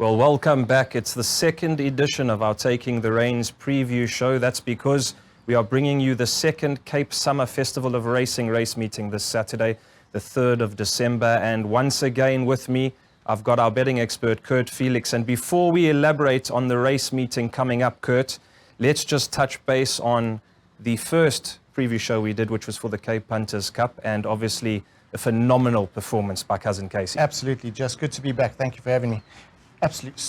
Well, welcome back. It's the second edition of our Taking the Reins preview show. That's because we are bringing you the second Cape Summer Festival of Racing race meeting this Saturday, the 3rd of December. And once again with me, I've got our betting expert, Kurt Felix. And before we elaborate on the race meeting coming up, Kurt, let's just touch base on the first preview show we did, which was for the Cape Punters Cup, and obviously a phenomenal performance by Cousin Casey. Absolutely, just good to be back. Thank you for having me. Absolutely.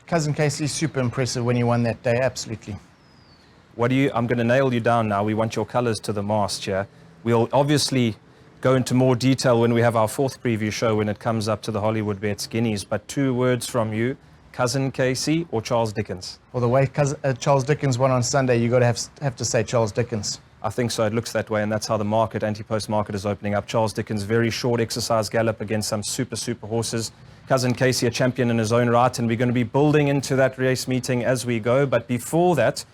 Cousin Casey, super impressive when you won that day, absolutely. I'm going to nail you down now. We want your colours to the mast here. We'll obviously go into more detail when we have our fourth preview show when it comes up to the Hollywood Bets Guineas. But 2 words from you, Cousin Casey or Charles Dickens? Well, the way Charles Dickens won on Sunday, you got to have to say Charles Dickens. I think so. It looks that way, and that's how the market, anti-post market, is opening up. Charles Dickens, very short exercise gallop against some super horses. Cousin Casey, a champion in his own right, and we're going to be building into that race meeting as we go. But before that,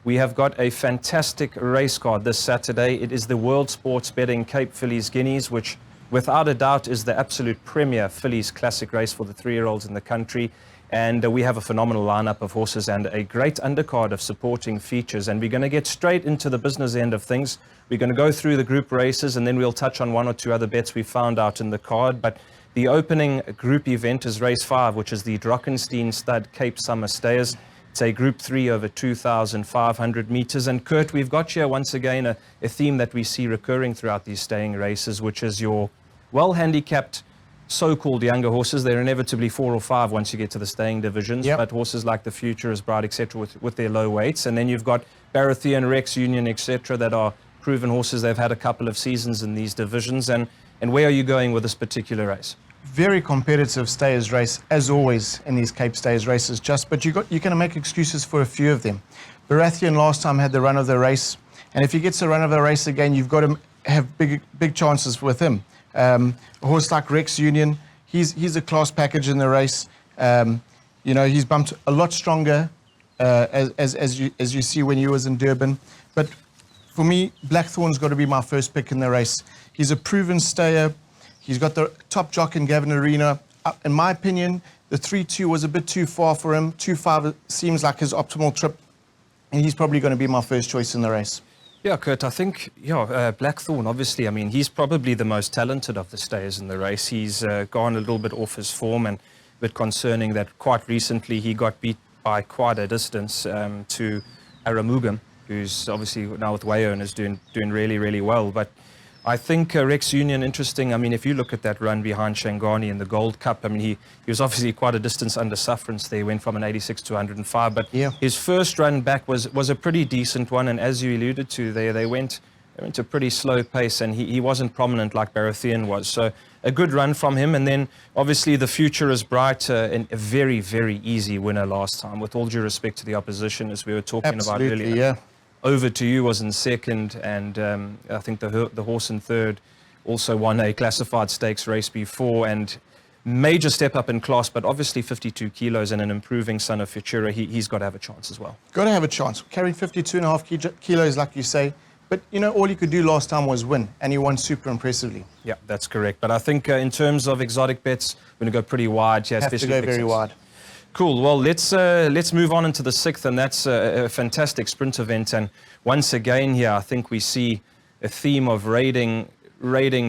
we have got a fantastic race card this Saturday. It is the World Sports Betting Cape Fillies Guineas, which without a doubt is the absolute premier fillies classic race for the 3-year-olds in the country. And we have a phenomenal lineup of horses and a great undercard of supporting features. And we're going to get straight into the business end of things. We're going to go through the group races, and then we'll touch on 1 or 2 other bets we found out in the card. But the opening group event is race 5, which is the Drockenstein Stud Cape Summer Stayers. It's a Group 3 over 2,500 meters. And Kurt, we've got here once again a theme that we see recurring throughout these staying races, which is your well-handicapped so-called younger horses. They're inevitably 4 or 5 once you get to the staying divisions, but horses like the Futurist Bride, etc., with their low weights. And then you've got Baratheon, Rex Union, etc., that are proven horses. They've had a couple of seasons in these divisions. And where are you going with this particular race? Very competitive stayers race, as always in these Cape Stayers races, but you're going to make excuses for a few of them. Baratheon last time had the run of the race, and if he gets the run of the race again, you've got to have big chances with him. A horse like Rex Union, he's a class package in the race. He's bumped a lot stronger as you see when he was in Durban. But for me, Blackthorn's got to be my first pick in the race. He's a proven stayer. He's got the top jock in Gavin Arena. In my opinion, the 3-2 was a bit too far for him. 2-5 seems like his optimal trip, and he's probably going to be my first choice in the race. Yeah, Kurt, I think, Blackthorn, obviously, I mean, he's probably the most talented of the stayers in the race. He's gone a little bit off his form, and a bit concerning that quite recently he got beat by quite a distance to Aramugam, who's obviously now with Wayo and is doing really well. But I think Rex Union, interesting. I mean, if you look at that run behind Shangani in the Gold Cup, I mean, he was obviously quite a distance under sufferance there. He went from an 86 to 105. But his first run back was a pretty decent one. And as you alluded to there, they went a pretty slow pace, and he wasn't prominent like Baratheon was. So a good run from him. And then obviously the future is bright. And a very easy winner last time, with all due respect to the opposition, as we were talking about earlier. Yeah. Over to You was in second, and I think the horse in third also won a classified stakes race before, and major step up in class, but obviously 52 kilos and an improving son of Futura. He's got to have a chance as well. Got to have a chance. Carried 52.5 kilos, like you say. But, all he could do last time was win, and he won super impressively. Yeah, that's correct. But I think in terms of exotic bets, we're going to go pretty wide. Have to go very wide. Cool. Well, let's move on into the 6th, and that's a fantastic sprint event. And once again here, I think we see a theme of raiding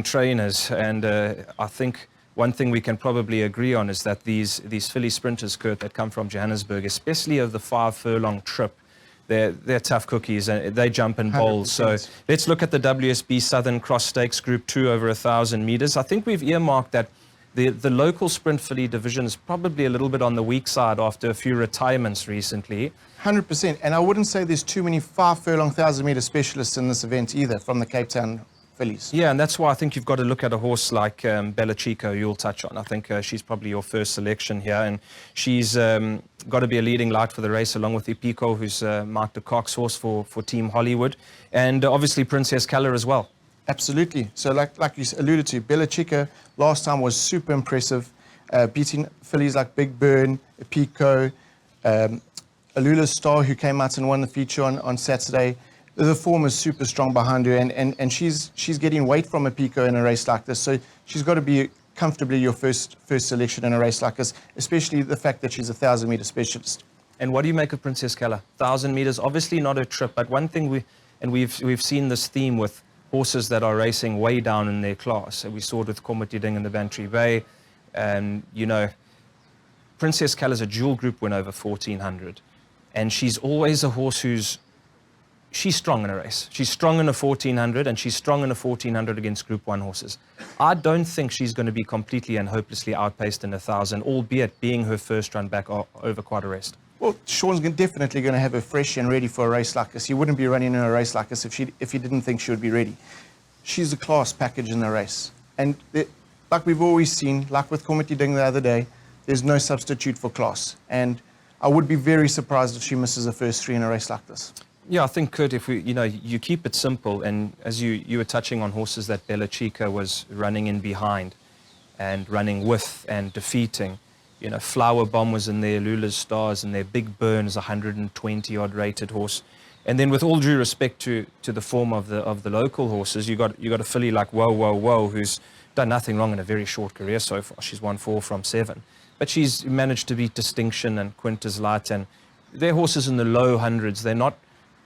trainers. And I think one thing we can probably agree on is that these filly sprinters, Kurt, that come from Johannesburg, especially of the 5-furlong trip, they're tough cookies, and they jump and bowl. 100%. So let's look at the WSB Southern Cross Stakes Group 2 over 1,000 meters. I think we've earmarked that the local sprint filly division is probably a little bit on the weak side after a few retirements recently. 100%. And I wouldn't say there's too many 5-furlong 1,000-meter specialists in this event either from the Cape Town fillies. Yeah, and that's why I think you've got to look at a horse like Bella Chico, you'll touch on. I think she's probably your first selection here, and she's got to be a leading light for the race, along with Ep2, who's Mark de Cock's horse for Team Hollywood, and obviously Princess Color as well. Absolutely. So like you alluded to, Bella Chica last time was super impressive, beating fillies like Big Burn, Ep2, Alula Star, who came out and won the feature on Saturday. The form is super strong behind her, and she's getting weight from Ep2 in a race like this. So she's got to be comfortably your first selection in a race like this, especially the fact that she's a 1,000-meter specialist. And what do you make of Princess Keller? 1,000 meters, obviously not her trip, but one thing we've seen this theme with horses that are racing way down in their class. And we saw it with Ding in the Bantry Bay. And, you know, Princess Keller's a dual group win over 1,400. And she's always a horse she's strong in a race. She's strong in a 1,400, and she's strong in a 1,400 against Group 1 horses. I don't think she's going to be completely and hopelessly outpaced in 1,000, albeit being her first run back over quite a rest. Well, Sean's definitely going to have her fresh and ready for a race like this. He wouldn't be running in a race like this if he didn't think she would be ready. She's a class package in the race. And like we've always seen, like with Ding the other day, there's no substitute for class. And I would be very surprised if she misses the first 3 in a race like this. Yeah, I think, Kurt, if you keep it simple, and as you were touching on horses that Bella Chica was running in behind and running with and defeating. You know, Flower Bomb was in there, Lula's Stars, and their Big Burn is a 120-odd rated horse. And then, with all due respect to the form of the local horses, you got a filly like Whoa, who's done nothing wrong in a very short career so far. She's won 4 from 7, but she's managed to beat Distinction and Quintus Light, and they're horses in the low hundreds. They're not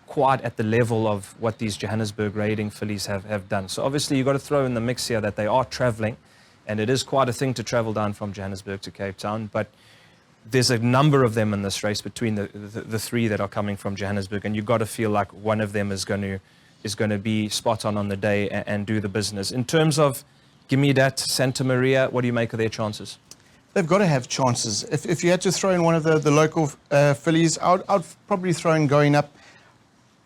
quite at the level of what these Johannesburg raiding fillies have done. So obviously you've got to throw in the mix here that they are traveling. And it is quite a thing to travel down from Johannesburg to Cape Town, but there's a number of them in this race between the 3 that are coming from Johannesburg, and you've got to feel like one of them is going to be spot on the day and do the business. In terms of Gimme Dat, Santa Maria, what do you make of their chances? They've got to have chances. If you had to throw in one of the local fillies, I'd probably throw in Going Up.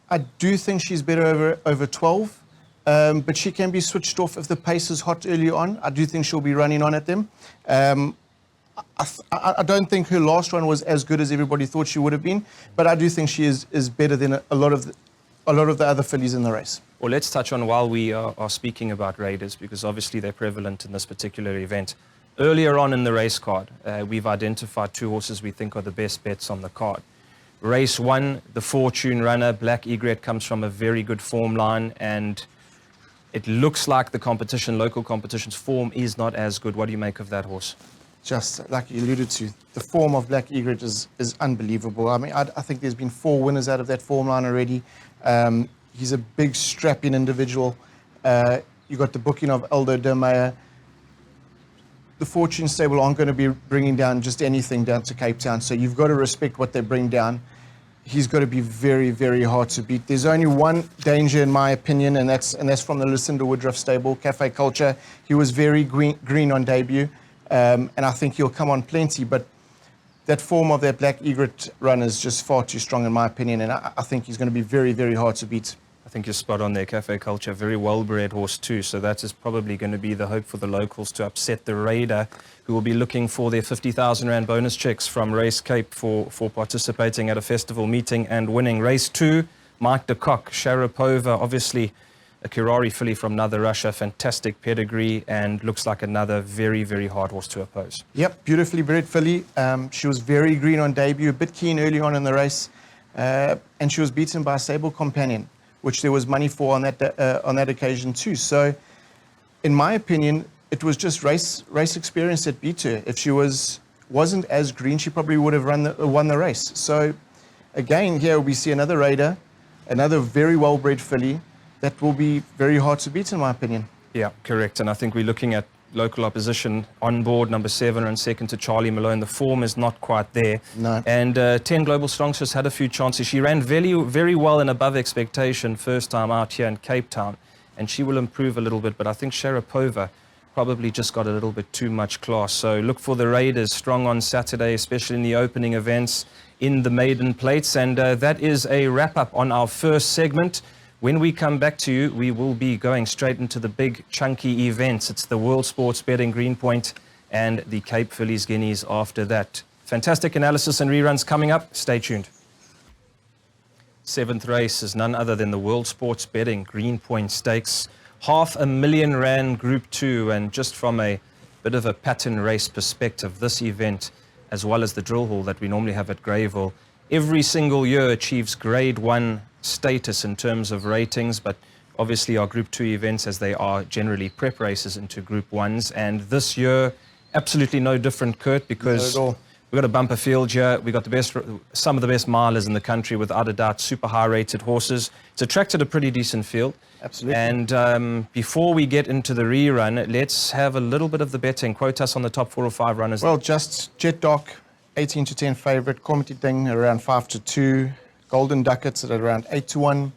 I do think she's better over 12. But she can be switched off if the pace is hot early on. I do think she'll be running on at them. I don't think her last run was as good as everybody thought she would have been, but I do think she is better than a lot of the other fillies in the race. Well, let's touch on while we are speaking about raiders, because obviously they're prevalent in this particular event. Earlier on in the race card, we've identified 2 horses we think are the best bets on the card. Race 1, the Fortune Runner, Black Egret, comes from a very good form line, and it looks like the local competition's form is not as good. What do you make of that horse? Just like you alluded to, the form of Black Egret is unbelievable. I mean, I think there's been 4 winners out of that form line already. He's a big, strapping individual. You got the booking of Aldo de Meyer. The Fortune stable aren't going to be bringing down just anything down to Cape Town, so you've got to respect what they bring down. He's got to be very, very hard to beat. There's only one danger, in my opinion, and that's from the Lucinda Woodruff stable, Cafe Culture. He was very green on debut, and I think he'll come on plenty, but that form of that Black Egret run is just far too strong, in my opinion, and I think he's going to be very, very hard to beat. I think you're spot on there, Cafe Culture. Very well-bred horse too, so that is probably going to be the hope for the locals to upset the raider, who will be looking for their 50,000 Rand bonus checks from Race Cape for participating at a festival meeting and winning. Race 2, Mike de Kock, Sharapova, obviously a Kirari filly from Mother Russia, fantastic pedigree, and looks like another very, very hard horse to oppose. Yep, beautifully bred filly. She was very green on debut, a bit keen early on in the race, and she was beaten by a Sable Companion, which there was money for on that occasion too. So, in my opinion, it was just race experience that beat her. If she wasn't as green, she probably would have won the race. So, again, here we see another raider, another very well-bred filly that will be very hard to beat, in my opinion. Yeah, correct. And I think we're looking at local opposition on board, number 7 and second to Charlie Malone. The form is not quite there. No. And 10 Global Strongsters had a few chances. She ran very, very well and above expectation first time out here in Cape Town, and she will improve a little bit. But I think Sharapova probably just got a little bit too much class. So look for the Raiders strong on Saturday, especially in the opening events in the maiden plates. And that is a wrap-up on our first segment. When we come back to you, we will be going straight into the big chunky events. It's the World Sports Betting Greenpoint and the Cape Fillies Guineas after that. Fantastic analysis and reruns coming up. Stay tuned. 7th race is none other than the World Sports Betting Greenpoint Stakes. R500,000 Group 2, and just from a bit of a pattern race perspective, this event, as well as the drill hall that we normally have at Greyville, every single year achieves grade 1 status in terms of ratings, but obviously are Group 2 events, as they are generally prep races into Group 1s. And this year, absolutely no different, Kurt, because Not at all. we've got a bumper field here. We've got some of the best milers in the country, without a doubt, super high-rated horses. It's attracted a pretty decent field. Absolutely. And before we get into the rerun, let's have a little bit of the betting. Quote us on the top 4 or 5 runners. Well, just Jet Dark, 18 to 10 favourite. Comedy Ding around 5 to 2. Golden Ducats at around 8 to 1.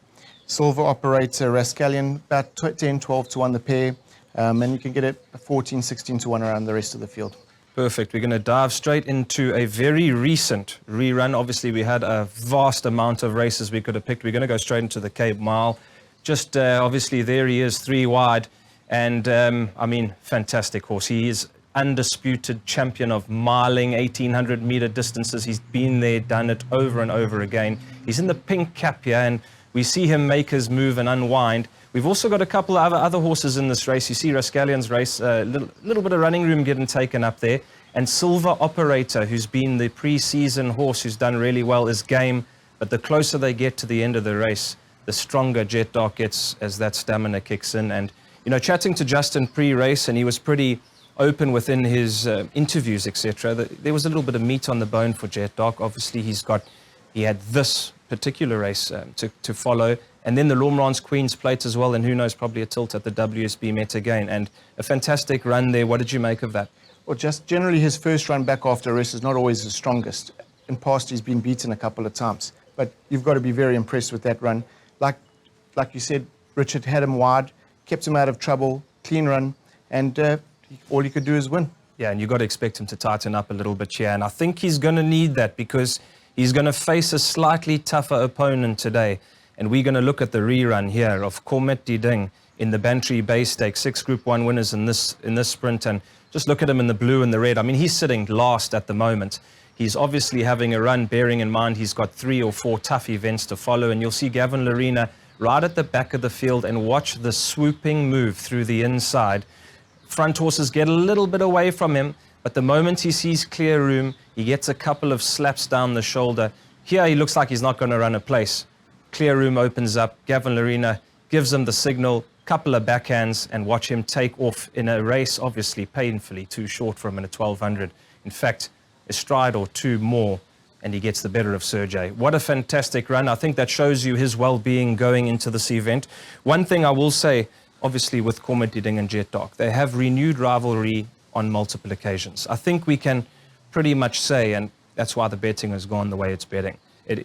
Silver Operator, Rascallion, about 10, 12 to 1 the pair. And you can get it 14, 16 to 1 around the rest of the field. Perfect. We're going to dive straight into a very recent rerun. Obviously, we had a vast amount of races we could have picked. We're going to go straight into the Cape Mile. Just obviously, there he is, 3 wide. And, I mean, fantastic horse. He is undisputed champion of miling, 1,800-meter distances. He's been there, done it over and over again. He's in the pink cap here, and we see him make his move and unwind. We've also got a couple of other horses in this race. You see Rascallion's race, a little bit of running room getting taken up there. And Silver Operator, who's been the pre-season horse who's done really well, is game. But the closer they get to the end of the race, the stronger Jet Dark gets as that stamina kicks in. And, you know, chatting to Justin pre-race, and he was pretty open within his interviews, etc. There was a little bit of meat on the bone for Jet Dark. Obviously, he had this particular race to follow. And then the Lomrans Queen's Plate as well, and who knows, probably a tilt at the WSB Met again. And a fantastic run there. What did you make of that? Well, just generally his first run back after a race is not always the strongest. In past, he's been beaten a couple of times. But you've got to be very impressed with that run. Like you said, Richard had him wide, kept him out of trouble, clean run, and all he could do is win. Yeah, and you've got to expect him to tighten up a little bit here. And I think he's going to need that, because he's going to face a slightly tougher opponent today. And we're going to look at the rerun here of Cormet Diding in the Bantry Bay Stakes, 6 Group 1 winners in this sprint. And just look at him in the blue and the red. I mean, he's sitting last at the moment. He's obviously having a run, bearing in mind he's got 3 or 4 tough events to follow. And you'll see Gavin Lorena right at the back of the field, and watch the swooping move through the inside. Front horses get a little bit away from him, but the moment he sees clear room, he gets a couple of slaps down the shoulder. Here he looks like he's not going to run a place. Clear room opens up. Gavin Lorena gives him the signal, couple of backhands, and watch him take off in a race, obviously painfully too short for him in a 1200. In fact, a stride or 2 more, and he gets the better of Sergey. What a fantastic run. I think that shows you his well-being going into this event. One thing I will say, obviously, with Cormet Diding and Jet Dark, they have renewed rivalry on multiple occasions. I think we can pretty much say, and that's why the betting has gone the way it's betting,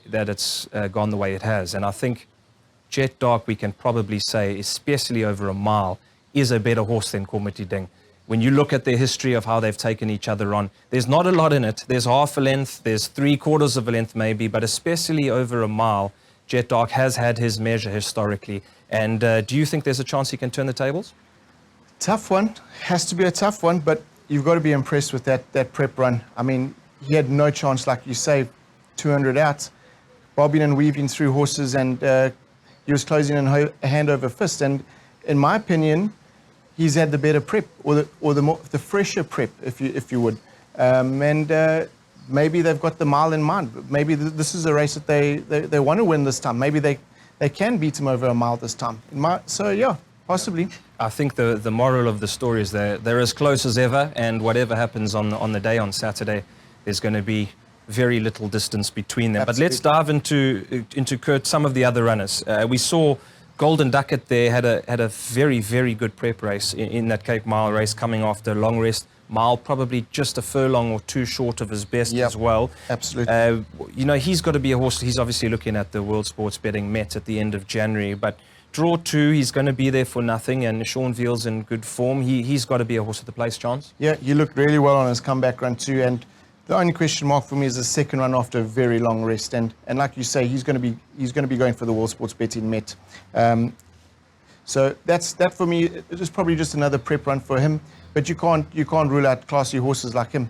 that it's gone the way it has. And I think Jet Dark, we can probably say, especially over a mile, is a better horse than Cormet Diding. When you look at their history of how they've taken each other on, there's not a lot in it. There's half a length, there's 3/4 of a length maybe, but especially over a mile, Jet Dark has had his measure historically. And do you think there's a chance he can turn the tables? Tough one. Has to be a tough one, but you've got to be impressed with that prep run. I mean, he had no chance, like you say, 200 out, bobbing and weaving through horses, and he was closing in a hand over fist. And in my opinion, he's had the better prep, or the fresher prep, if you would. Maybe they've got the mile in mind. Maybe this is a race that they want to win this time. Maybe they can beat him over a mile this time. So yeah, possibly. I think the moral of the story is they're as close as ever, and whatever happens on the day on Saturday, there's going to be very little distance between them. Absolutely. But let's dive into Kurt, some of the other runners. We saw Golden Ducat there had a very, very good prep race in that Cape Mile race, coming after a long rest. Mile probably just a furlong or 2 short of his best as well. Absolutely. You know, he's got to be a horse. He's obviously looking at the World Sports Betting Met at the end of January, but draw 2, he's going to be there for nothing, and Sean Veal's in good form. He's got to be a horse of the place, Chance. Yeah, he looked really well on his comeback run too, and the only question mark for me is the second run after a very long rest. And like you say, he's going to be going for the World Sports Betting Met. So that for me is probably just another prep run for him. But you can't rule out classy horses like him.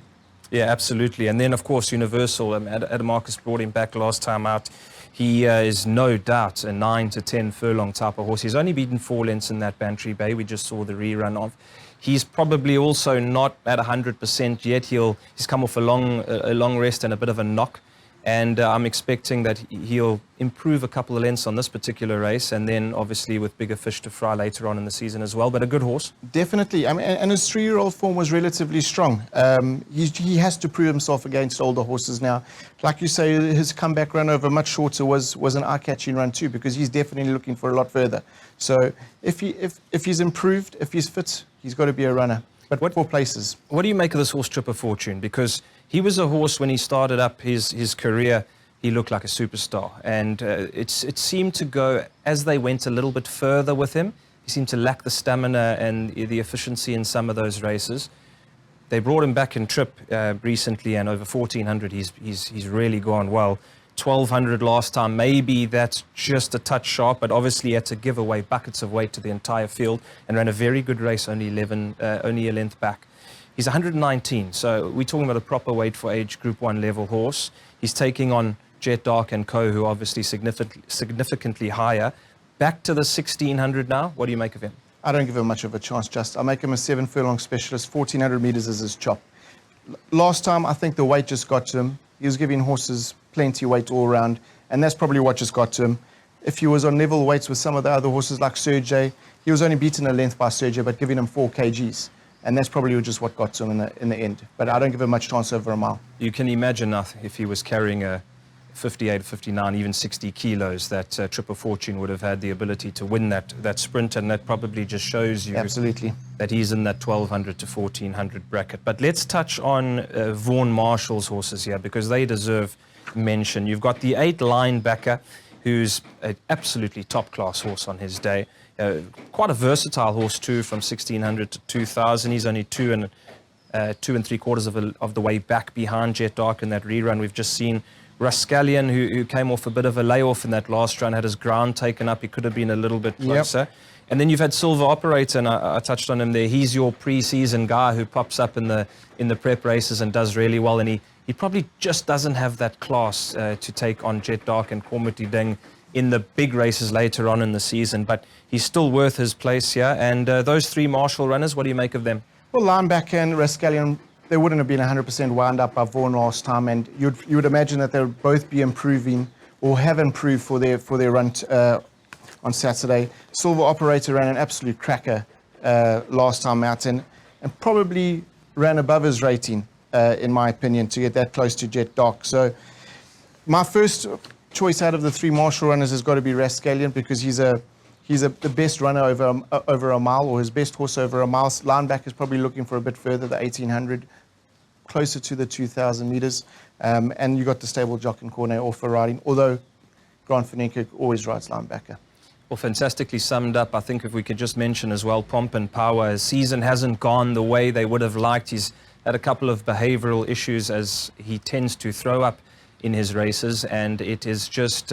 Yeah, absolutely. And then, of course, Universal. Adam Marcus brought him back last time out. He is no doubt a 9 to 10 furlong type of horse. He's only beaten 4 lengths in that Bantry Bay we just saw the rerun of. He's probably also not at 100% yet. He's come off a long rest and a bit of a knock. And I'm expecting that he'll improve a couple of lengths on this particular race, and then obviously with bigger fish to fry later on in the season as well. But a good horse. Definitely. I mean, and his 3-year-old form was relatively strong. He has to prove himself against older horses now. Like you say, his comeback run over much shorter was an eye-catching run too, because he's definitely looking for a lot further. So if he's improved, if he's fit, he's got to be a runner. But what for places? What do you make of this horse, Trip of Fortune? Because he was a horse when he started up his career, he looked like a superstar. And it seemed to go, as they went a little bit further with him, he seemed to lack the stamina and the efficiency in some of those races. They brought him back in Trip recently, and over 1,400, he's really gone well. 1,200 last time, maybe that's just a touch sharp, but obviously had to give away buckets of weight to the entire field and ran a very good race, only a length back. He's 119, so we're talking about a proper weight for age Group 1 level horse. He's taking on Jet Dark and Co, who are obviously significantly higher. Back to the 1,600 now. What do you make of him? I don't give him much of a chance, just. I make him a 7-furlong specialist. 1,400 meters is his chop. Last time, I think the weight just got to him. He was giving horses plenty weight all around, and that's probably what just got to him. If he was on level weights with some of the other horses like Sergey, he was only beaten a length by Sergey, but giving him 4 kgs. And that's probably just what got to him in the end. But I don't give him much chance over a mile. You can imagine now if he was carrying a 58, 59, even 60 kilos, that Trip of Fortune would have had the ability to win that sprint, and that probably just shows you absolutely that he's in that 1,200 to 1,400 bracket. But let's touch on Vaughan Marshall's horses here, because they deserve mention. You've got the 8 Linebacker, who's an absolutely top-class horse on his day. Quite a versatile horse too, from 1,600 to 2,000. He's only 2 3/4 of the way back behind Jet Dark in that rerun. We've just seen Rascallion, who came off a bit of a layoff in that last run, had his ground taken up. He could have been a little bit closer. Yep. And then you've had Silver Operator, and I touched on him there. He's your pre-season guy who pops up in the prep races and does really well. And he probably just doesn't have that class to take on Jet Dark and Cormity Ding in the big races later on in the season, but he's still worth his place here. And those 3 Marshall runners, what do you make of them? Well, Linebacker and Rascallion, they wouldn't have been 100% wound up by Vaughan last time, and you would imagine that they would both be improving or have improved for their run on Saturday. Silver Operator ran an absolute cracker last time out, and probably ran above his rating, in my opinion, to get that close to Jet Dark. So my first choice out of the 3 Marshall runners has got to be Rascallion, because he's the best runner over a mile, or his best horse over a mile. Linebacker is probably looking for a bit further, the 1,800, closer to the 2,000 meters. And you got the stable Jock and Cornet also riding, although Grant van Enkerk always rides Linebacker. Well, fantastically summed up. I think if we could just mention as well, Pomp and Power. His season hasn't gone the way they would have liked. He's had a couple of behavioral issues, as he tends to throw up in his races, and it is just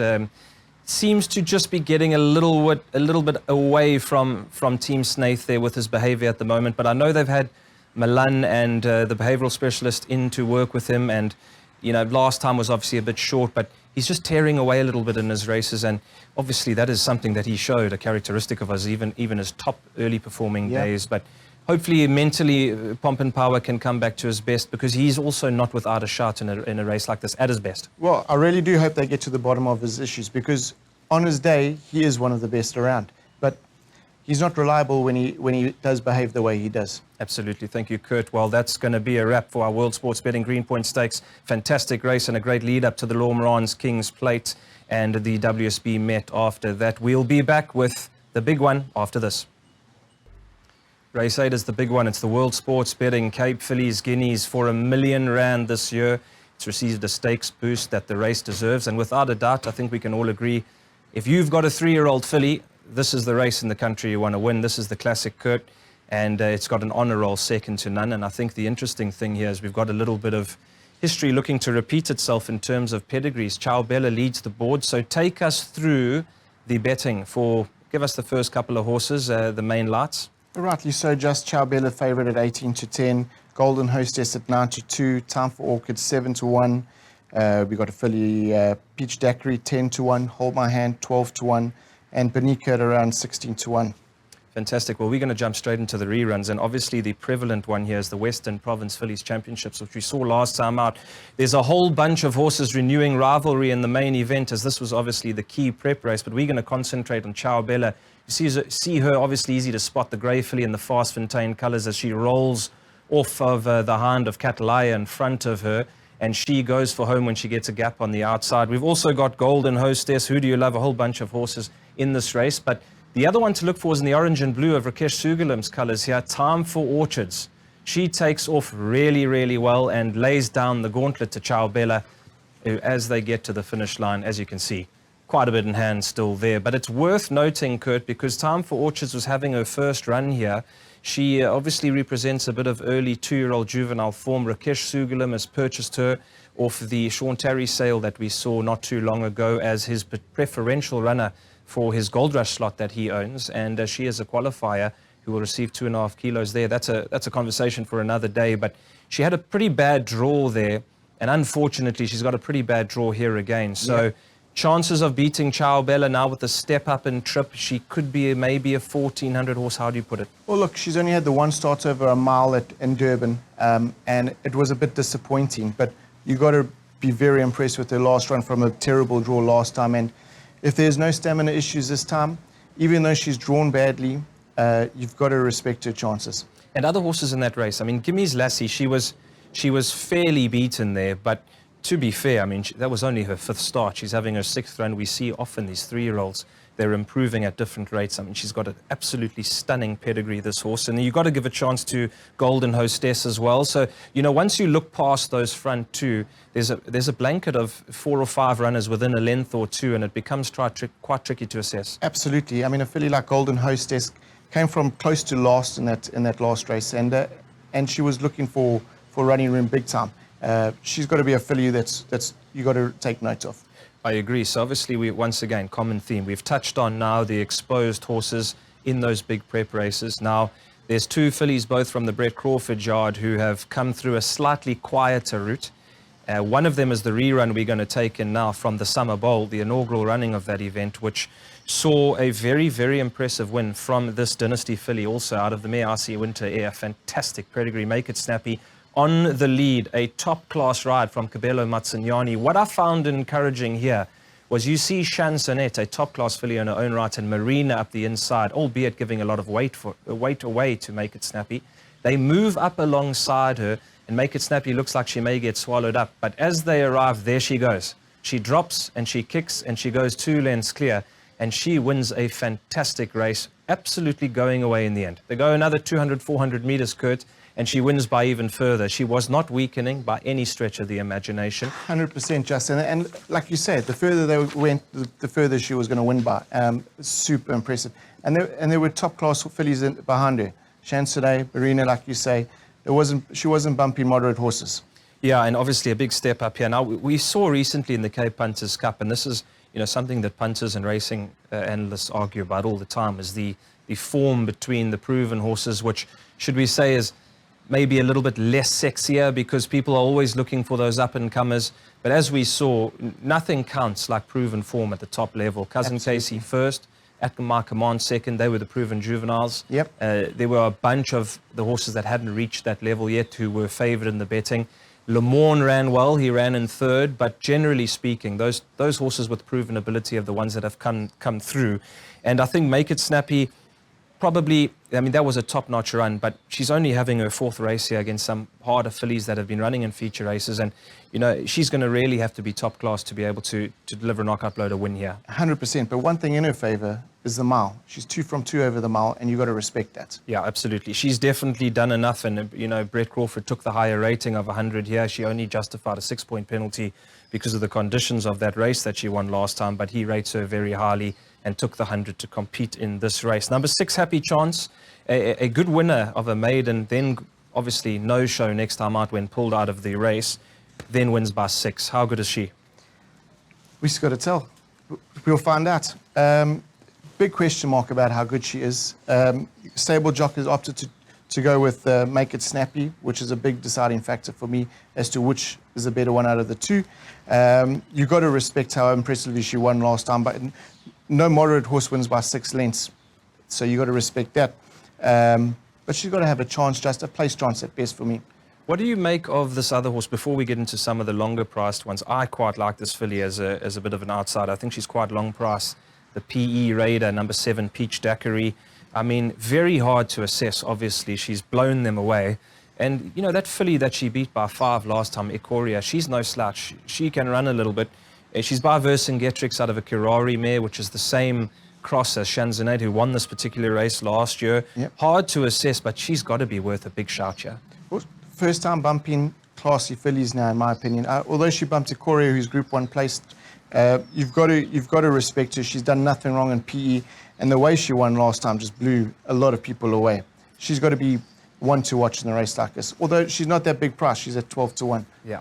seems to just be getting a little bit away from Team Snaith there with his behavior at the moment. But I know they've had Milan and the behavioral specialist in to work with him, and last time was obviously a bit short, but he's just tearing away a little bit in his races, and obviously that is something that he showed, a characteristic of us, even his top early performing days. But hopefully mentally Pomp and Power can come back to his best, because he's also not without a shot in a race like this at his best. Well, I really do hope they get to the bottom of his issues, because on his day he is one of the best around, but he's not reliable when he does behave the way he does. Absolutely. Thank you, Kurt. Well, that's going to be a wrap for our World Sports Betting Greenpoint Stakes. Fantastic race and a great lead up to the Lormrans King's Plate and the WSB Met after that. We'll be back with the big one after this. Race 8 is the big one. It's the World Sports Betting Cape Fillies Guineas for R1 million this year. It's received a stakes boost that the race deserves. And without a doubt, I think we can all agree, if you've got a 3-year-old filly, this is the race in the country you want to win. This is the classic, Kurt. And it's got an honour roll second to none. And I think the interesting thing here is we've got a little bit of history looking to repeat itself in terms of pedigrees. Ciao Bella leads the board. So take us through the betting give us the first couple of horses, the main lights. Rightly so, just Ciao Bella favourite at 18 to 10. Golden Hostess at 9 to 2. Time for Orchid 7 to 1. We got a filly, Peach Daiquiri 10 to 1. Hold My Hand 12 to 1. And Benika at around 16 to 1. Fantastic. Well, we're going to jump straight into the reruns, and obviously the prevalent one here is the Western Province Fillies Championships, which we saw last time out. There's a whole bunch of horses renewing rivalry in the main event, as this was obviously the key prep race, but we're going to concentrate on Ciao Bella. You see her obviously easy to spot, the grey filly in the fast Fontaine colours as she rolls off of the hind of Catalaya in front of her, and she goes for home when she gets a gap on the outside. We've also got Golden Hostess, Who Do You Love, a whole bunch of horses in this race, but the other one to look for is in the orange and blue of Rakesh Sugalim's colours here, Time for Orchards. She takes off really, really well and lays down the gauntlet to Ciao Bella as they get to the finish line, as you can see. Quite a bit in hand still there. But it's worth noting, Kurt, because Time for Orchards was having her first run here. She obviously represents a bit of early 2-year-old juvenile form. Rakesh Sugalim has purchased her off the Sean Terry sale that we saw not too long ago as his preferential runner for his Gold Rush slot that he owns, and she is a qualifier who will receive 2.5 kilos there. That's a conversation for another day, but she had a pretty bad draw there, and unfortunately she's got a pretty bad draw here again. So chances of beating Ciao Bella now with the step up and trip, she could be maybe a 1,400 horse. How do you put it? Well, look, she's only had the one start over a mile in Durban, and it was a bit disappointing, but you got to be very impressed with her last run from a terrible draw last time. And if there's no stamina issues this time, even though she's drawn badly, you've got to respect her chances. And other horses in that race, I mean, Gimmy's Lassie, she was fairly beaten there, but to be fair, I mean, that was only her 5th start. She's having her 6th run. We see often these 3-year-olds, they're improving at different rates. I mean, she's got an absolutely stunning pedigree, this horse. And you've got to give a chance to Golden Hostess as well. So, you know, once you look past those front two, there's a blanket of 4 or 5 runners within a length or two, and it becomes quite tricky to assess. Absolutely. I mean, a filly like Golden Hostess came from close to last in that last race, and she was looking for running room big time. She's got to be a filly that's you got to take note of. I agree. So obviously, once again, common theme. We've touched on now the exposed horses in those big prep races. Now, there's 2 fillies, both from the Brett Crawford yard, who have come through a slightly quieter route. One of them is the rerun we're going to take in now from the Summer Bowl, the inaugural running of that event, which saw a very, very impressive win from this Dynasty filly, also out of the mare RC Winter Air. Fantastic pedigree, Make It Snappy. On the lead, a top-class ride from Cabello Mazziniani. What I found encouraging here was you see Chansonette, a top-class filly in her own right, and Marina up the inside, albeit giving a lot of weight away to Make It Snappy. They move up alongside her, and Make It Snappy looks like she may get swallowed up. But as they arrive, there she goes. She drops, and she kicks, and she goes 2 lengths clear, and she wins a fantastic race, absolutely going away in the end. They go another 200, 400 meters, Kurt, and she wins by even further. She was not weakening by any stretch of the imagination. 100%, Justin. And like you said, the further they went, the further she was going to win by. Super impressive. And there were top-class fillies behind her. Chansonette, Marina, like you say. She wasn't bumpy, moderate horses. Yeah, and obviously a big step up here. Now, we saw recently in the Cape Punters Cup, and this is something that punters and racing analysts argue about all the time, is the form between the proven horses, which, should we say, is maybe a little bit less sexier because people are always looking for those up-and-comers. But as we saw, nothing counts like proven form at the top level. Cousin Absolutely. Casey first, At My Command second. They were the proven juveniles. Yep. There were a bunch of the horses that hadn't reached that level yet who were favoured in the betting. Le Morne ran well. He ran in 3rd. But generally speaking, those horses with proven ability are the ones that have come through. And I think Make It Snappy, probably, I mean, that was a top-notch run, but she's only having her 4th race here against some harder fillies that have been running in feature races. And, she's going to really have to be top-class to be able to deliver a knockout loader win here. 100%. But one thing in her favour is the mile. She's 2 from 2 over the mile, and you've got to respect that. Yeah, absolutely. She's definitely done enough. And, Brett Crawford took the higher rating of 100 here. She only justified a 6-point penalty because of the conditions of that race that she won last time, but he rates her very highly and took the 100 to compete in this race. Number 6, Happy Chance, a good winner of a maiden, then obviously no-show next time out when pulled out of the race, then wins by 6. How good is she? We just got to tell. We'll find out. Big question mark about how good she is. Stable Jock has opted to go with Make It Snappy, which is a big deciding factor for me as to which is the better one out of the 2. You've got to respect how impressively she won last time, but no moderate horse wins by 6 lengths So you got to respect that. But she's got to have a chance, just a place chance at best for me. What do you make of this other horse before we get into some of the longer priced ones? I quite like this filly as a bit of an outsider. I think she's quite long price. The PE Raider, number 7, Peach Daiquiri. I mean, very hard to assess, obviously. She's blown them away. And, you know, that filly that she beat by 5 last time, Ikoria, she's no slouch. She can run a little bit. She's by Vercingetrix out of a Kirari mare, which is the same cross as Shanzanate, who won this particular race last year. Yep. Hard to assess, but she's got to be worth a big shout here. Well, first time bumping classy fillies now, in my opinion. Although she bumped Ikoria, who's Group 1 placed, you've got to respect her. She's done nothing wrong in PE, and the way she won last time just blew a lot of people away. She's got to be one to watch in a race like this. Although she's not that big price, she's at 12 to 1. Yeah.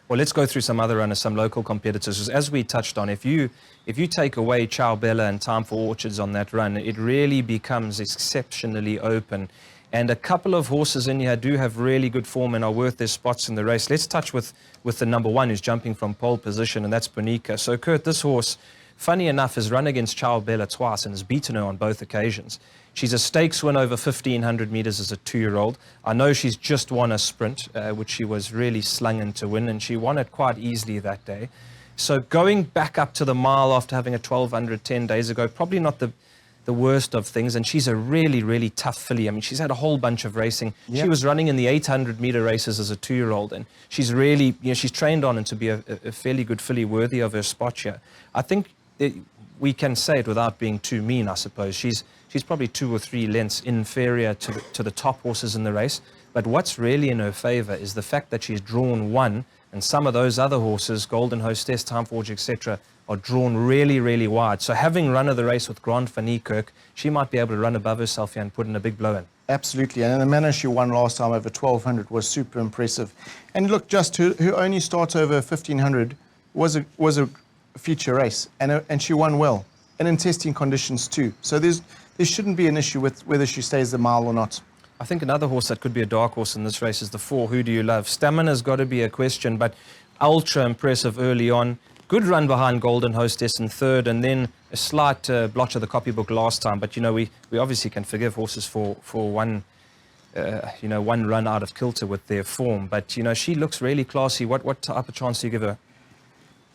Well, let's go through some other runners, some local competitors. As we touched on, if you take away Ciao Bella and Time for Orchards on that run, it really becomes exceptionally open. And a couple of horses in here do have really good form and are worth their spots in the race. Let's touch with the number 1 who's jumping from pole position, and that's Bonica. So, Kurt, this horse, funny enough, has run against Ciao Bella twice and has beaten her on both occasions. She's a stakes win over 1,500 meters as a 2-year-old. I know she's just won a sprint, which she was really slung in to win, and she won it quite easily that day. So going back up to the mile after having a 1,200 10 days ago, probably not the worst of things, and she's a really, really tough filly. I mean, she's had a whole bunch of racing. Yep. She was running in the 800-meter races as a 2-year-old, and she's really, you know, she's trained on and to be a fairly good filly worthy of her spot here. I think we can say it without being too mean, I suppose. She's probably 2 or 3 lengths inferior to the top horses in the race. But what's really in her favor is the fact that she's drawn 1, and some of those other horses, Golden Hostess, Time Forge, etc., are drawn really, really wide. So having run of the race with Grant van Niekerk, she might be able to run above herself here and put in a big blow in. Absolutely, and the manner she won last time over 1,200 was super impressive. And look, just her only start over 1,500 was a feature race, and she won well, and in testing conditions too. So there shouldn't be an issue with whether she stays the mile or not. I think another horse that could be a dark horse in this race is the 4, Who Do You Love? Stamina's got to be a question, but ultra impressive early on. Good run behind Golden Hostess in 3rd, and then a slight blotch of the copybook last time. But, you know, we obviously can forgive horses for one run out of kilter with their form. But, you know, she looks really classy. What type of chance do you give her?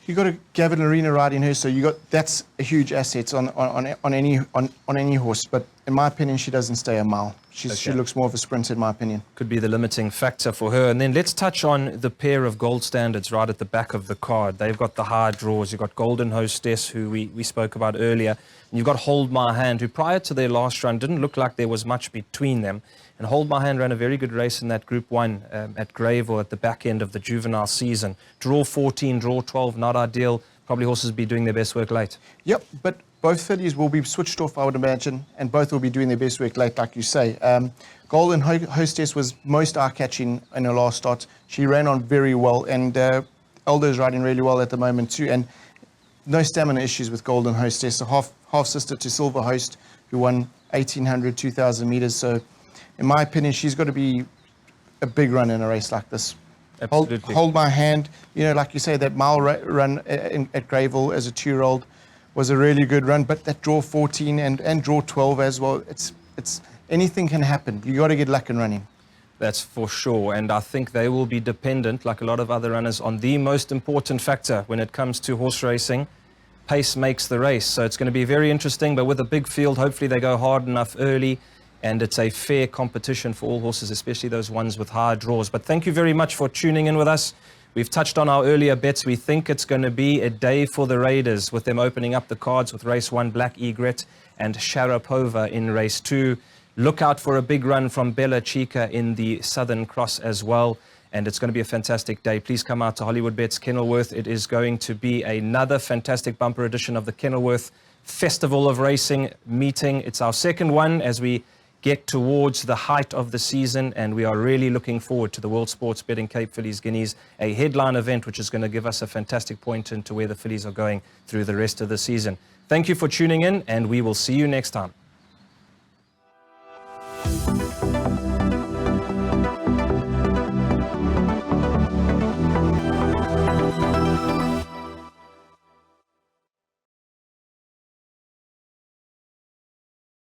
You got a Gavin Arena riding her, so that's a huge asset on any horse. But in my opinion, she doesn't stay a mile. She looks more of a sprinter, in my opinion. Could be the limiting factor for her. And then let's touch on the pair of gold standards right at the back of the card. They've got the high draws. You've got Golden Hostess, who we spoke about earlier. And you've got Hold My Hand, who prior to their last run didn't look like there was much between them. And Hold My Hand ran a very good race in that Group 1 at Greyville at the back end of the juvenile season. Draw 14, draw 12, not ideal. Probably horses be doing their best work late. Yep, but both fillies will be switched off, I would imagine, and both will be doing their best work late, like you say. Golden Hostess was most eye-catching in her last start. She ran on very well, and Eldo's riding really well at the moment too. And no stamina issues with Golden Hostess, a half-sister to Silver Host, who won 1,800, 2,000 meters. So, in my opinion, she's got to be a big run in a race like this. Absolutely. Hold My Hand, you know, like you say, that mile run at Greyville as a 2-year-old was a really good run, but that draw 14 and draw 12 as well, it's anything can happen. You got to get luck in running. That's for sure, and I think they will be dependent, like a lot of other runners, on the most important factor when it comes to horse racing. Pace makes the race, so it's going to be very interesting, but with a big field, hopefully they go hard enough early, and it's a fair competition for all horses, especially those ones with high draws. But thank you very much for tuning in with us. We've touched on our earlier bets. We think it's going to be a day for the Raiders, with them opening up the cards with race 1, Black Egret, and Sharapova in race 2. Look out for a big run from Bella Chica in the Southern Cross as well. And it's going to be a fantastic day. Please come out to Hollywood Bets Kenilworth. It is going to be another fantastic bumper edition of the Kenilworth Festival of Racing meeting. It's our second one as we get towards the height of the season, and we are really looking forward to the World Sports Betting Cape Fillies Guineas, a headline event which is going to give us a fantastic point into where the fillies are going through the rest of the season. Thank you for tuning in, and we will see you next time.